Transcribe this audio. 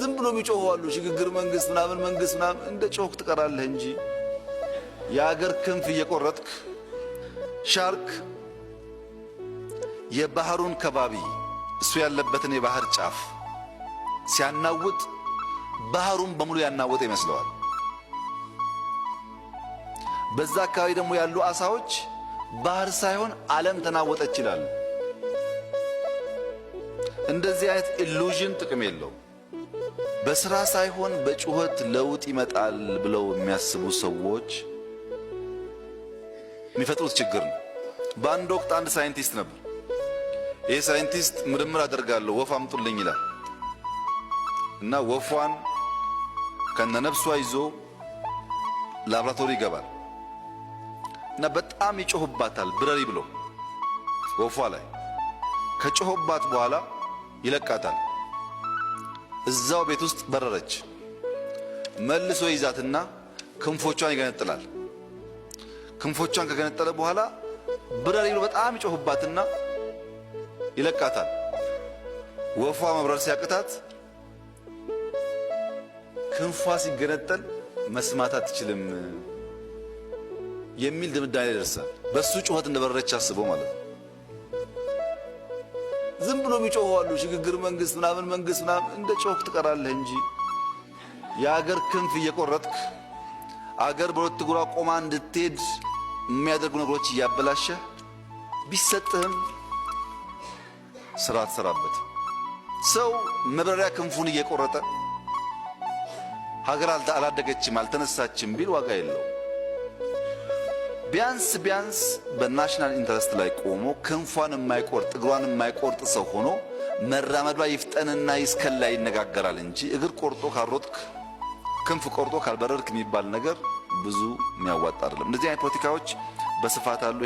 ዝም ብሎ የሚጮሁ አሉ። ሽግግር መንግስት ምናምን እንደ ጮክ ትቀራለህ እንጂ የአገር ክንፍ እየቆረጥክ ሻርክ የባህሩን ከባቢ እሱ ያለበትን የባህር ጫፍ ሲያናውጥ ባህሩን በሙሉ ያናወጠ ይመስለዋል። በዛ አካባቢ ደግሞ ያሉ አሳዎች ባህር ሳይሆን ዓለም ተናወጠች ይላሉ። እንደዚህ አይነት ኢሉዥን ጥቅም የለው። በስራ ሳይሆን በጩኸት ለውጥ ይመጣል ብለው የሚያስቡ ሰዎች የሚፈጥሩት ችግር ነው። በአንድ ወቅት አንድ ሳይንቲስት ነበር። ይሄ ሳይንቲስት ምርምር አደርጋለሁ ወፍ አምጡልኝ ይላል እና ወፏን ከነነፍሷ ይዞ ላብራቶሪ ይገባል እና በጣም ይጮህባታል ብረሪ ብሎ ወፏ ላይ ከጮህባት በኋላ ይለቃታል። እዛው ቤት ውስጥ በረረች። መልሶ ይዛትና ክንፎቿን ይገነጥላል። ክንፎቿን ከገነጠለ በኋላ ብረሪ ብሎ በጣም ይጮህባትና ይለቃታል። ወፏ መብረር ሲያቅታት ክንፏ ሲገነጠል መስማት አትችልም የሚል ድምዳሜ ይደርሳል። በሱ ጩኸት እንደበረረች አስበው ማለት ነው። ዝም ብሎ የሚጮሁ አሉ። ሽግግር መንግስት ምናምን እንደ ጮክ ትቀራለህ እንጂ የአገር ክንፍ እየቆረጥክ አገር በሁለት እግሯ ቆማ እንድትሄድ የሚያደርጉ ነገሮች እያበላሸህ ቢሰጥህም ስራ ትሰራበት። ሰው መብረሪያ ክንፉን እየቆረጠ ሀገር አላደገችም አልተነሳችም ቢል ዋጋ የለው። ቢያንስ በናሽናል ኢንተረስት ላይ ቆሞ ክንፏን የማይቆርጥ እግሯን የማይቆርጥ ሰው ሆኖ መራመዷ ይፍጠንና ይስከላ ይነጋገራል እንጂ እግር ቆርጦ ካልሮጥክ ክንፍ ቆርጦ ካልበረርክ የሚባል ነገር ብዙ የሚያዋጣ አይደለም። እንደዚህ አይነት ፖለቲካዎች በስፋት አሉ።